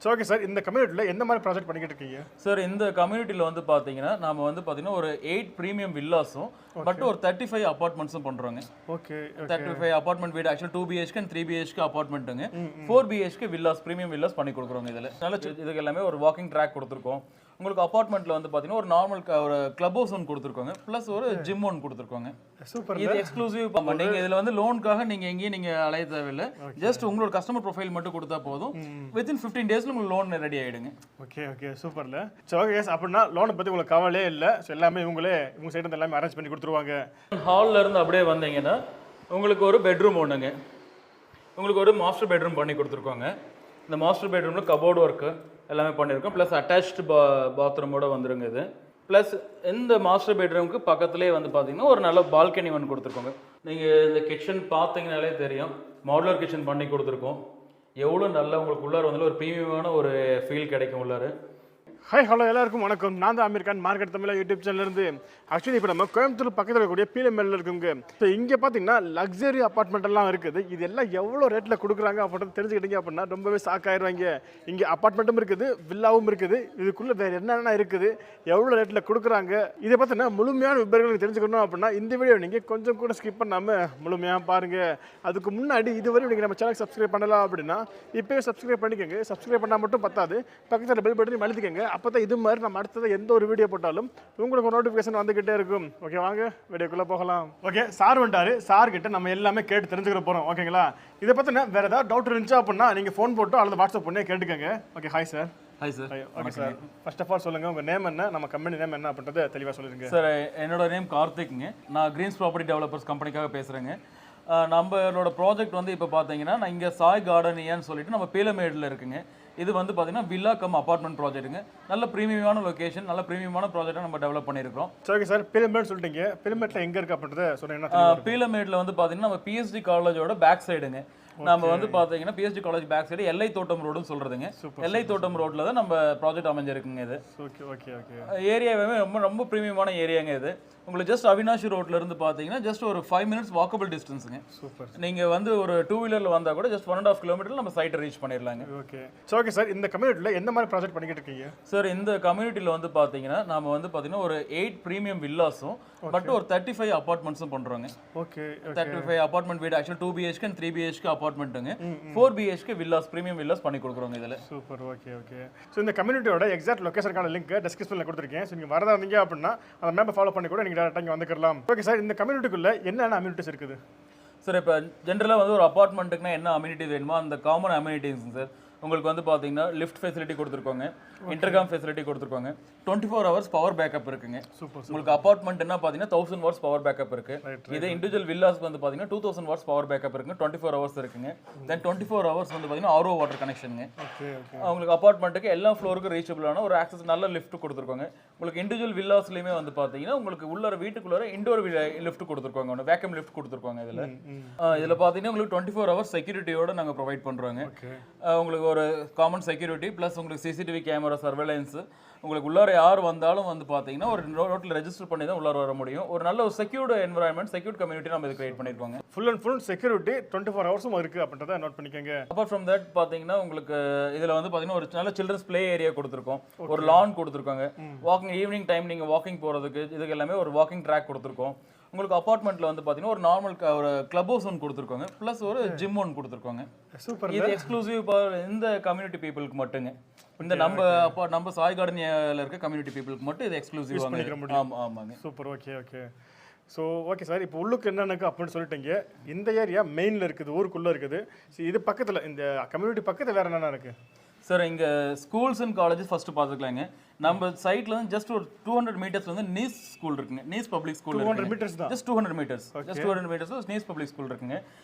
Okay sir, இந்த கம்யூனிட்டில எந்த மாதிரி ப்ராஜெக்ட் பண்ணிக்கிட்டு இருக்கீங்க? சார் இந்த கம்யூனிட்டியில் வந்து பார்த்தீங்கன்னா நாம வந்து பார்த்தீங்கன்னா ஒரு 8 ப்ரீமியம் வில்லாஸும் பட் ஒரு 35 அப்பார்ட்மெண்ட்ஸும் பண்ணுறோங்க. ஓகே 35 அப்பார்ட்மெண்ட் வீடு actually 2 BHK and 3 BHK அப்பார்ட்மெண்ட்டுங்க. 4 BHK villas premium villas பண்ணி கொடுக்குறோங்க. இதில் நல்ல இதுக்கு எல்லாமே ஒரு வாக்கிங் ட்ராக் கொடுத்துருக்கோம். உங்களுக்கு அப்பார்ட்மெண்ட்டில் வந்து பார்த்தீங்கன்னா ஒரு நார்மல் ஒரு கிளப் ஹவுஸ் ஒன்று கொடுத்துருக்கோங்க, ப்ளஸ் ஒரு ஜிம் ஒன்று கொடுத்துருக்கோங்க. சூப்பர். இது எக்ஸ்க்ளூசிவ் பண்ண நீங்கள் இதில் வந்து லோனுக்காக நீங்கள் எங்கேயும் நீங்கள் அலைய தேவையில்லை. ஜஸ்ட் உங்களோட கஸ்டமர் ப்ரொஃபைல் மட்டும் கொடுத்தா போதும். வித்தின் 15 டேஸில் உங்களுக்கு லோன் ரெடி ஆகிடுங்க. ஓகே ஓகே சூப்பர்ல. ஸோ ஓகே அப்படின்னா லோனை பற்றி உங்களுக்கு கவலையே இல்லை. ஸோ எல்லாமே இவங்க சைடு இருந்து எல்லாமே அரேஞ்ச் பண்ணி கொடுத்துருவாங்க. ஹாலில் இருந்து அப்படியே வந்தீங்கன்னா உங்களுக்கு ஒரு பெட்ரூம் ஒன்றுங்க. உங்களுக்கு ஒரு மாஸ்டர் பெட்ரூம் பண்ணி கொடுத்துருக்கோங்க. இந்த மாஸ்டர் பெட்ரூமில் கபோர்டு ஒர்க்கு எல்லாமே பண்ணியிருக்கோம். ப்ளஸ் அட்டாச்டு பாத்ரூமோட வந்துருங்க இது. ப்ளஸ் இந்த மாஸ்டர் பெட்ரூமுக்கு பக்கத்துலேயே வந்து பார்த்தீங்கன்னா ஒரு நல்ல பால்கனி ஒன்று கொடுத்துருக்கோங்க. நீங்கள் இந்த கிச்சன் பார்த்தீங்கனாலே தெரியும், மாடுலர் கிச்சன் பண்ணி கொடுத்துருக்கோம். எவ்வளோ நல்ல உங்களுக்கு உள்ளார வந்து ஒரு ப்ரீமியமான ஒரு ஃபீல் கிடைக்கும் உள்ளார. ஹாய் ஹலோ எல்லாருக்கும் வணக்கம். நான் தான் அமீர் கான், மார்க்கெட் தமிழ் யூடியூப் சேனல்லேருந்து. ஆக்சுவலி இப்போ நம்ம கோயம்புத்தூர் பக்கத்தில் இருக்கக்கூடிய பீலமேலில் இருக்குங்க. ஸோ இங்கே பார்த்தீங்கன்னா லக்ஸரி அப்பார்ட்மெண்ட் எல்லாம் இருக்குது. இது எல்லாம் எவ்வளோ ரேட்டில் கொடுக்குறாங்க அப்படின்னு தெரிஞ்சுக்கிட்டீங்க அப்படின்னா ரொம்பவே ஷாக் ஆயிடுவாங்க. இங்கே அப்பார்ட்மெண்ட்டும் இருக்குது, வில்லாவும் இருக்குது. இதுக்குள்ளே வேறு என்னென்ன இருக்குது, எவ்வளோ ரேட்டில் கொடுக்குறாங்க, இதை பார்த்தீங்கன்னா முழுமையான விவரங்கள் தெரிஞ்சுக்கணும் அப்படின்னா இந்த வீடியோ நீங்கள் கொஞ்சம் கூட ஸ்கிப் பண்ணாமல் முழுமையாக பாருங்கள். அதுக்கு முன்னாடி இதுவரை நீங்கள் நம்ம சேனல் சப்ஸ்கிரைப் பண்ணலாம் அப்படின்னா இப்போயே சப்ஸ்கிரைப் பண்ணிக்கோங்க. சப்ஸ்கிரைப் பண்ணால் மட்டும் பத்தாது, பக்கத்தில் பெல் பட்டனையும் அழுத்திக்கோங்க. அப்போ தான் இது மாதிரி நம்ம அடுத்தது எந்த ஒரு வீடியோ போட்டாலும் உங்களுக்கு ஒரு நோட்டிஃபிகேஷன் வந்துகிட்டே இருக்கும். ஓகே வாங்க வீடியோக்குள்ளே போகலாம். ஓகே சார் வந்துட்டாரு. சார் கிட்ட நம்ம எல்லாமே கேட்டு தெரிஞ்சுக்கிற போகிறோம். ஓகேங்களா? இதை பற்றின வேறு ஏதாவது டவுட் இருந்துச்சு அப்படின்னா நீங்கள் ஃபோன் போட்டோ அல்லது வாட்ஸ்அப் பண்ணி கேட்டுக்கோங்க. Okay hi sir. Hi sir. Okay sir, first of all சொல்லுங்கள் உங்கள் நேம் என்ன, நம்ம கம்பெனி நேம் என்ன அப்படின்றத தெளிவாக சொல்லுங்கள். சார் என்னோட நேம் கார்த்திக்ங்க. நான் கிரீன்ஸ் ப்ராப்பர்ட்டி டெவலப்பர்ஸ் கம்பெனிக்காக பேசுகிறேங்க. நம்மளோட ப்ராஜெக்ட் வந்து இப்போ பார்த்தீங்கன்னா நான் இங்கே சாய் கார்டனியான்னு சொல்லிட்டு நம்ம பீலமேடில் இருக்குங்க. இது வந்து பார்த்தீங்கன்னா வில்லா கம் அப்பார்ட்மெண்ட் ப்ராஜெக்ட்டுங்க. நல்ல ப்ரீமியமான லொகேஷன், நல்ல ப்ரீமியமான ப்ராஜெக்டாக நம்ம டெவலப் பண்ணியிருக்கோம். ஓகே சார், பீலமேட் சொல்லிட்டீங்க. பீலமேட்டில் எங்கே இருக்குது அப்படின்றத சொன்னீங்கன்னா. பீலமேடில் வந்து பார்த்தீங்கன்னா நம்ம பிஎஸ்டி காலேஜோட பேக் சைடுங்க. நம்ம வந்து பார்த்தீங்கன்னா பிஎஸ்டி காலேஜ் பேக் சைடு எல்லை தோட்டம் ரோடுன்னு சொல்கிறதுங்க. எல்லை தோட்டம் ரோட்டில் தான் நம்ம ப்ராஜெக்ட் அமைஞ்சிருக்குங்க. இது ஓகே ஓகே ஓகே ஏரியாவே ரொம்ப ரொம்ப ப்ரீமியமான ஏரியாங்க. இது உங்களுக்கு ஜஸ்ட் அவினாஷி ரோட்ல இருந்து பார்த்தீங்கன்னா ஜஸ்ட் ஒரு 5 minutes வாக்கபிள் டிஸ்டன்ஸுங்க. சூப்பர். நீங்கள் வந்து ஒரு 2 வீலரில் வந்தால் கூட ஜஸ்ட் 1.5 கிலோமீட்டர் நம்ம சைட்டை ரீச் பண்ணிடலாங்க. ஓகே ஓகே சார், இந்த கம்யூனிட்டியில் எந்த மாதிரி ப்ராஜெக்ட் பண்ணிக்கிட்டு இருக்கீங்க? சார் இந்த கம்யூனிட்டியில் வந்து பார்த்தீங்கன்னா நாம வந்து பார்த்தீங்கன்னா ஒரு 8 ப்ரீமியம் வில்லாஸும் பட் ஒரு 35 அப்பார்ட்மெண்ட்ஸும் பண்ணுறோங்க. ஓகே 35 அப்பார்ட்மெண்ட் வீடு actually 2 BHK and 3 BHK அப்பார்ட்மெண்ட்டுங்க. 4 BHK villas premium villas பண்ணி கொடுக்குறோங்க இதில். சூப்பர். Okay okay. ஸோ இந்த கம்யூனிட்டியோட எக்ஸாக்ட் லொகேஷனுக்கான லிங்க் டிஸ்கிரிப்ஷனில் கொடுத்துருக்கேன். ஸோ நீங்கள் வரதா இருந்தீங்க அப்படின்னா அந்த மேப்பை ஃபாலோ பண்ணி கூட நீங்கள் டேரெக்டாக இங்கே வந்துக்கலாம். ஓகே சார், இந்த கம்யூனிட்டிக்குள்ளே என்னென்ன அம்யூனிட்டிஸ் இருக்குது? சார் இப்போ ஜென்ரலாக வந்து ஒரு அப்பார்ட்மெண்ட்டுக்குனா என்ன அம்யூனிட்டி வேணுமோ அந்த காமன் அம்யூனிட்டிஸ் சார். உங்களுக்கு வந்து பார்த்தீங்கன்னா லிஃப்ட் ஃபெசிலிட்டி கொடுத்துருக்கோங்க, இன்டர்காம் ஃபெசிலிட்டி கொடுத்துருக்கோங்க, 24 hours பவர் பேக்கப் இருக்குங்க. சூப்பர். உங்களுக்கு அப்பார்ட்மெண்ட் என்ன பார்த்தீங்கன்னா 1000 watts பவர் பேக்கப் இருக்கு. இதே இண்டிவிஜுவல் வில்லாஸ்க்கு வந்து பார்த்தீங்கன்னா 2000 watts பவர் பேக்கப் இருக்குங்க, 24 hours இருக்குங்க. தென் 24 hours வந்து பார்த்தீங்கன்னா RO வாட்டர் கனெக்ஷனுங்க. உங்களுக்கு அப்பார்ட்மெண்ட்டுக்கு எல்லா ஃப்ளோருக்கும் ரீச்சபிளான ஒரு ஆக்சஸ் நல்ல லிஃப்ட் கொடுத்துருக்கோங்க. உங்களுக்கு இண்டிவிஜுவல் வில்லாஸ்லையுமே வந்து பார்த்தீங்கன்னா உங்களுக்கு உள்ளார வீட்டுக்குள்ளார இண்டோர் லிஃப்ட் கொடுத்துருக்கோங்க, ஒன்று வேக்கம் லிஃப்ட் கொடுத்துருக்கோங்க. இதில் பார்த்தீங்கன்னா உங்களுக்கு 24 hours செக்யூரிட்டியோட நாங்கள் ப்ரொவைட் பண்ணுறோங்க. உங்களுக்கு ஒரு காமன் செக்யூரிட்டி ப்ளஸ் உங்களுக்கு சிசிடிவி கேமரா சர்வேலன்ஸ். உங்களுக்கு உள்ளார யார் வந்தாலும் வந்து பார்த்தீங்கன்னா ஒரு ரோட்டில் ரெஜிஸ்டர் பண்ணி தான் உள்ளார வர முடியும். ஒரு நல்ல ஒரு செக்யூர்டு என்வரான்மெண்ட், செக்யூர்ட் கம்யூனிட்டி நம்ம இது கிரியேட் பண்ணியிருக்கோங்க. ஃபுல் அண்ட் ஃபுல் செக்யூரிட்டி 24 ஹவர்ஸும் இருக்குது அப்படின்றத நோட் பண்ணிக்கோங்க. அப்பார்ட் ஃப்ரம் தட் பார்த்தீங்கன்னா உங்களுக்கு இதில் வந்து பார்த்தீங்கன்னா ஒரு நல்ல சில்ட்ரன்ஸ் ப்ளே ஏரியா கொடுத்துருக்கோம், ஒரு லான் கொடுத்துருக்காங்க. வாக்கிங் ஈவினிங் டைம் நீங்கள் வாக்கிங் போகிறதுக்கு இதுக்கு எல்லாமே ஒரு வாக்கிங் ட்ராக் கொடுத்துருக்கோம். உங்களுக்கு அப்பார்ட்மெண்ட்டில் வந்து பார்த்தீங்கன்னா ஒரு நார்மல் ஒரு கிளப் ஹவுஸ் ஒன்று கொடுத்துருக்கோங்க, ப்ளஸ் ஒரு ஜிம் ஒன்று கொடுத்துருக்கோங்க. சூப்பர். இது எக்ஸ்க்ளூசிவ் இந்த கம்யூனிட்டி பீப்புளுக்கு மட்டுங்க. இந்த நம்ம சாய் கார்டனியாவில் இருக்க கம்யூனிட்டி பீப்புளுக்கு மட்டும் இது எக்ஸ்க்ளூசிவ் ஆமாங்க. Super. Okay okay. So okay sir, இப்போ உள்ளுக்கு என்னென்னு அப்படின்னு சொல்லிட்டீங்க. இந்த ஏரியா மெயினில் இருக்குது, ஊருக்குள்ளே இருக்குது. ஸோ இது பக்கத்தில் இந்த கம்யூனிட்டி பக்கத்தில் வேறு என்னென்ன இருக்குது? சார் இங்கே ஸ்கூல்ஸ் அண்ட் காலேஜஸ் ஃபஸ்ட்டு பார்த்துக்கலாங்க. நம்ம சைட்ல வந்து ஜஸ்ட் ஒரு 200 meters வந்து நீஸ் ஸ்கூல் இருக்குங்க, நீஸ் பப்ளிக் ஸ்கூல். 200 meters தான், ஜஸ்ட் 200 meters, ஜஸ்ட் 200 meters நீஸ் பப்ளிக் ஸ்கூல் இருக்குங்க.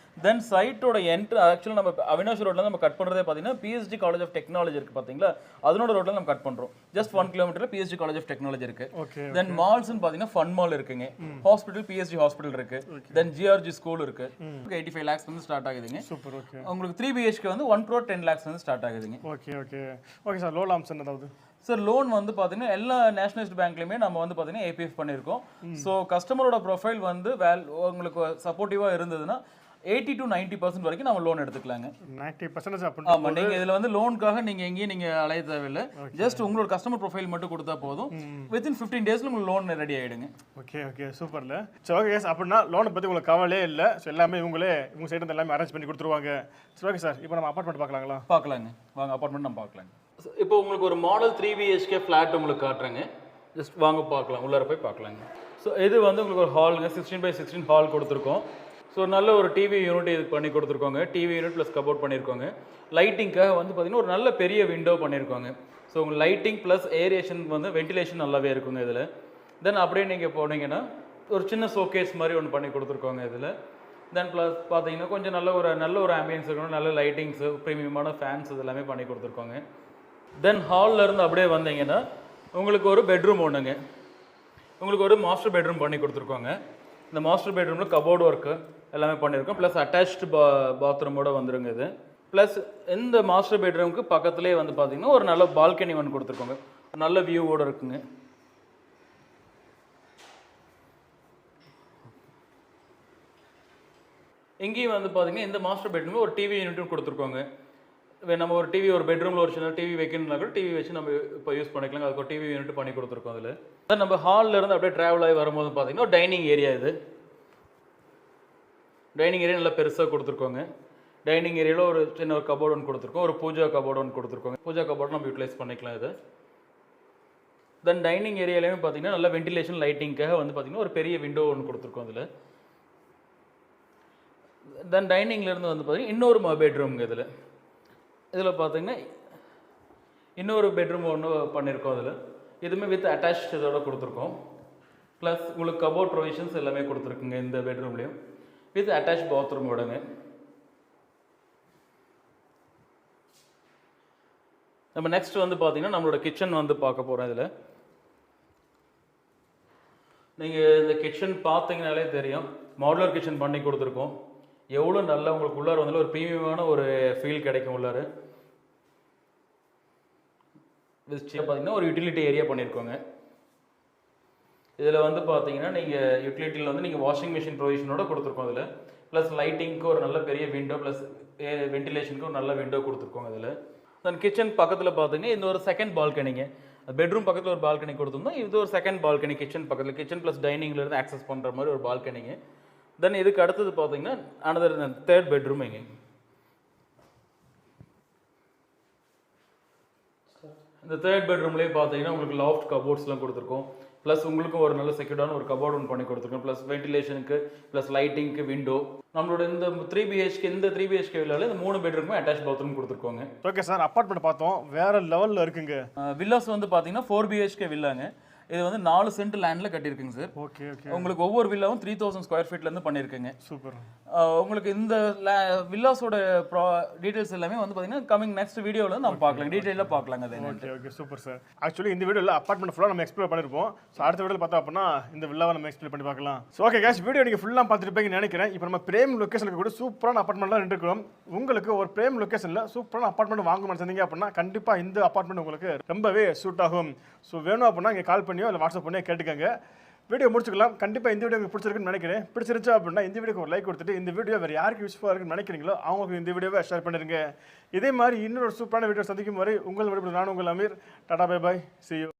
தென் சைட்டோட ஆக்சுவலாக நம்ம அவினாஷ் ரோட்ல நம்ம கட் பண்ணுறதே பார்த்தீங்கன்னா பிஎஸ்டி காலேஜ் ஆஃப் டெக்னாலஜி இருக்குது பார்த்தீங்களா, அதனோட ரோட்ல நம்ம கட் பண்ணுறோம். Just 1 kilometer BST college of technology இருக்கு. தென் மால்ஸ்ன்னு பார்த்தீங்கன்னா ஃபன் மால் இருக்குங்க, ஹாஸ்பிட்டல் பிஎஸ்டி ஹாஸ்பிட்டல் இருக்கு, தென் ஜிஆர்ஜி ஸ்கூல் இருக்கு. 85 lakhs வந்து ஸ்டார்ட் ஆகுதுங்க. சூப்பர். ஓகே. உங்களுக்கு 3 BHK வந்து 1 crore 10 lakhs வந்து ஸ்டார்ட் ஆகுதுங்க. Okay okay okay sir, loan option ஏதாவது? சார் லோன் வந்து பார்த்தீங்கன்னா எல்லா நேஷனலைஸ்ட் பேங்க்லையுமே நம்ம வந்து பார்த்தீங்கன்னா ஏபிஎஃப் பண்ணியிருக்கோம். ஸோ கஸ்டமரோட ப்ரொஃபைல் வந்து உங்களுக்கு சப்போர்ட்டிவாக இருந்ததுன்னா 80 to 90% வரைக்கும் நம்ம லோன் எடுத்துக்கலாங்க. 90% ஆமா, அப்படின்னு நீங்க இதுல வந்து லோனுக்காக நீங்க எங்கேயும் நீங்க அலைய தேவையில்லை. ஜஸ்ட் உங்களோட கஸ்டமர் ப்ரொஃபைல் மட்டும் கொடுத்தா போதும். வித்தின் 15 டேஸ்ல உங்களுக்கு லோன் ரெடி ஆயிடுங்க. ஓகே ஓகே சூப்பர்ல. சரி ஓகே கேஸ், அப்படின்னா லோனை பற்றி உங்களுக்கு கவலையே இல்லை. ஸோ எல்லாமே இவங்களே உங்கள் சைடு எல்லாமே அரேஞ்ச் பண்ணி கொடுத்துருவாங்க. சரி ஓகே சார், இப்போ நம்ம அப்பார்ட்மெண்ட் பார்க்கலாங்களா? பார்க்கலாங்க, வாங்க அப்பார்ட்மெண்ட் நம்ம பார்க்கலாங்க. இப்போ உங்களுக்கு ஒரு மாடல் 3 BHK ஃப்ளாட் உங்களுக்கு காட்டுறேங்க. ஜஸ்ட் வாங்க பார்க்கலாம், உள்ளார போய் பார்க்கலாங்க. ஸோ இது வந்து உங்களுக்கு ஒரு ஹாலுங்க, 16x16 ஹால் கொடுத்துருக்கோம். ஸோ நல்ல ஒரு டிவி யூனிட் இது பண்ணி கொடுத்துருக்கோங்க. டிவி யூனிட் ப்ளஸ் கபோர்ட் பண்ணியிருக்கோங்க. லைட்டிங்காக வந்து பார்த்தீங்கன்னா ஒரு நல்ல பெரிய விண்டோ பண்ணியிருக்கோங்க. ஸோ உங்கள் லைட்டிங் ப்ளஸ் ஏரியேஷன் வந்து வென்டிலேஷன் நல்லாவே இருக்குங்க இதில். தென் அப்படியே நீங்கள் போனீங்கன்னா ஒரு சின்ன ஷோகேஸ் மாதிரி ஒன்று பண்ணி கொடுத்துருக்கோங்க இதில். தென் ப்ளஸ் பார்த்தீங்கன்னா கொஞ்சம் நல்ல ஒரு ஆம்பியன்ஸ் இருக்கணும், நல்ல லைட்டிங்ஸு, ப்ரீமியமான ஃபேன்ஸ் இதெல்லாமே பண்ணி கொடுத்துருக்கோங்க. தென் ஹாலில் இருந்து அப்படியே வந்தீங்கன்னா உங்களுக்கு ஒரு பெட்ரூம் ஒன்றுங்க. உங்களுக்கு ஒரு மாஸ்டர் பெட்ரூம் பண்ணி கொடுத்துருக்கோங்க. இந்த மாஸ்டர் பெட்ரூமில் கபோர்டு ஒர்க்கு எல்லாமே பண்ணியிருக்கோம். ப்ளஸ் அட்டாச்டு பாத்ரூமோடு வந்துருங்க இது. ப்ளஸ் இந்த மாஸ்டர் பெட்ரூமுக்கு பக்கத்துலேயே வந்து பார்த்தீங்கன்னா ஒரு நல்ல பால்கனி ஒன்று கொடுத்துருக்கோங்க. நல்ல வியூவோடு இருக்குங்க. இங்கேயும் வந்து பார்த்தீங்கன்னா இந்த மாஸ்டர் பெட்ரூமில் ஒரு டிவி யூனிட்டும் கொடுத்துருக்கோங்க. நம்ம ஒரு டிவி, ஒரு பெட்ரூமில் ஒரு சின்ன டிவி வைக்கணும்னா கூட டிவி வச்சு நம்ம இப்போ யூஸ் பண்ணிக்கலாம். அதுக்கு ஒரு டிவி யூனிட் பண்ணி கொடுத்துருக்கோம் அதில். அதான் நம்ம ஹாலில் இருந்து அப்படியே ட்ராவல் ஆகி வரும்போது பார்த்தீங்கன்னா ஒரு டைனிங் ஏரியா இது. டைனிங் ஏரியா நல்லா பெருசாக கொடுத்துருக்கோங்க. டைனிங் ஏரியாவில் ஒரு சின்ன ஒரு கபோர்டு ஒன்று கொடுத்துருக்கோம். ஒரு பூஜா கபோர்டு ஒன்று கொடுத்துருக்கோங்க. பூஜா கபோர்டு நம்ம யூட்டிலைஸ் பண்ணிக்கலாம் இது. தென் டைனிங் ஏரியாலையும் பார்த்தீங்கன்னா நல்ல வென்டிலேஷன் லைட்டிங்காக வந்து பார்த்தீங்கன்னா ஒரு பெரிய விண்டோ ஒன்று கொடுத்துருக்கோம் அதில். தென் டைனிங்லேருந்து வந்து பார்த்தீங்கன்னா இன்னொரு பெட்ரூம்ங்க இதில். இதில் பார்த்தீங்கன்னா இன்னொரு பெட்ரூம் ஒன்று பண்ணியிருக்கோம் அதில். இதுவுமே வித் அட்டாச் இதோட கொடுத்துருக்கோம். ப்ளஸ் உங்களுக்கு கபோர்ட் ப்ரொவிஷன்ஸ் எல்லாமே கொடுத்துருக்குங்க இந்த பெட்ரூம்லேயும் வித் அட்டாச் பாத்ரூமோடங்க. நம்ம நெக்ஸ்ட் வந்து பார்த்தீங்கன்னா நம்மளோட கிச்சன் வந்து பார்க்க போகிறோம். இதில் நீங்கள் இந்த கிச்சன் பார்த்தீங்கனாலே தெரியும், மாடுலர் கிச்சன் பண்ணி கொடுத்துருக்கோம். எவ்வளோ நல்லா உங்களுக்கு உள்ளார வந்து ஒரு ப்ரீமியமான ஒரு ஃபீல் கிடைக்கும் உள்ளார. பார்த்தீங்கன்னா ஒரு யூட்டிலிட்டி ஏரியா பண்ணியிருக்கோங்க. இதில் வந்து பார்த்தீங்கன்னா நீங்கள் யூட்டிலிட்டியில் வந்து நீங்கள் வாஷிங் மிஷின் ப்ரொவிஷனோட கொடுத்துருக்கோம் இதில். ப்ளஸ் லைட்டிங்க்கு ஒரு நல்ல பெரிய விண்டோ ப்ளஸ் வென்டிலேஷனுக்கு ஒரு நல்ல விண்டோ கொடுத்துருக்கோங்க இதில். தென் கிச்சன் பக்கத்தில் பார்த்தீங்கன்னா இந்த ஒரு செகண்ட் பால்கனிங்க. பெட்ரூம் பக்கத்தில் ஒரு பால்கனி கொடுத்துருந்தோம். இது ஒரு செகண்ட் பால்கனி கிச்சன் பக்கத்தில். கிச்சன் ப்ளஸ் டைனிங்லேருந்து ஆக்சஸ் பண்ணுற மாதிரி ஒரு பால்கனிங்க. தென் இதுக்கு அடுத்தது பார்த்தீங்கன்னா அனதர் தேர்ட் பெட்ரூம் எங்க. இந்த தேர்ட் பெட்ரூம்லேயே பார்த்தீங்கன்னா உங்களுக்கு லாஃப்ட் கபோர்ட்ஸ்லாம் கொடுத்துருக்கோம். ப்ளஸ் உங்களுக்கு ஒரு நல்ல செக்யூர்டான ஒரு கபோர்ட் ஒன்று பண்ணி கொடுத்துருக்கோம். ப்ளஸ் வென்டிலேஷனுக்கு ப்ளஸ் லைட்டிங்க்கு விண்டோ. நம்மளோட இந்த 3 BHK இந்த 3 BHK வில்லால இந்த 3 பெட்ரூமுமே அட்டாச் பாத்ரூம் கொடுத்துருக்கோங்க. ஓகே சார், அப்பார்ட்மெண்ட் பார்த்தோம், வேற லெவலில் இருக்குங்க. வில்லாஸ் வந்து பார்த்தீங்கன்னா 4 BHK வில்லாங்க. இது வந்து 4 சென்ட் லேண்டில் கட்டியிருக்குங்க சார். Okay okay. உங்களுக்கு ஒவ்வொரு வில்லாவும் 3000 ஸ்கொயர் ஃபீட்லேருந்து பண்ணியிருக்குங்க. சூப்பர். உங்களுக்கு இந்த வில்லாஸோட டீடைல்ஸ் எல்லாமே வந்து பார்த்தீங்கன்னா கமிங் நெக்ஸ்ட் வீடியோவில் நம்ம பார்க்கலாம், டீட்டெயிலாக பார்க்கலாங்க அது. Okay okay super sir. Actually இந்த வீடியோவில் அப்பார்ட்மெண்ட் ஃபுல்லாக நம்ம எக்ஸ்ப்ளோர் பண்ணியிருப்போம். ஸோ அடுத்த வீடியோவில் பார்த்தா அப்படின்னா இந்த வில்லாவை நம்ம எக்ஸ்ப்ளோர் பண்ணி பார்க்கலாம். ஸோ ஓகே கேஷ், வீடியோ நீங்கள் ஃபுல்லாக பார்த்துருப்பீங்கன்னு நினைக்கிறேன். இப்போ நம்ம பிரேம் லொக்கேஷனுக்கு கூட சூப்பரான அப்பார்ட்மெண்ட்லாம் நின்றுக்கிறோம். உங்களுக்கு ஒரு பிரேம் லொக்கேஷனில் சூப்பரான அப்பார்ட்மெண்ட் வாங்கணும்னு சொன்னீங்க அப்படின்னா கண்டிப்பாக இந்த அப்பார்ட்மெண்ட் உங்களுக்கு ரொம்பவே சூட் ஆகும். ஸோ வேணும் அப்படின்னா இங்கே கால் பண்ணியோ இல்லை வாட்ஸ்அப் பண்ணியோ கேட்டுக்கங்க. வீடியோ முடிச்சுக்கலாம். கண்டிப்பாக இந்த வீடியோ உங்களுக்கு பிடிச்சிருக்குன்னு நினைக்கிறேன். பிடிச்சிருச்சா அப்படின்னா இந்த வீடியோக்கு ஒரு லைக் கொடுத்துட்டு இந்த வீடியோ வேறு யாருக்கு யூஸ்ஃபுல்லாக இருக்குன்னு நினைக்கிறீங்களோ அவங்களுக்கு இந்த வீடியோவை ஷேர் பண்ணிடுங்க. இதே மாதிரி இன்னொரு சூப்பரான வீடியோ சந்திக்கும் வரை உங்கள் விடுபடும் நான் உங்கள் Ameer. Tata bye bye, see you.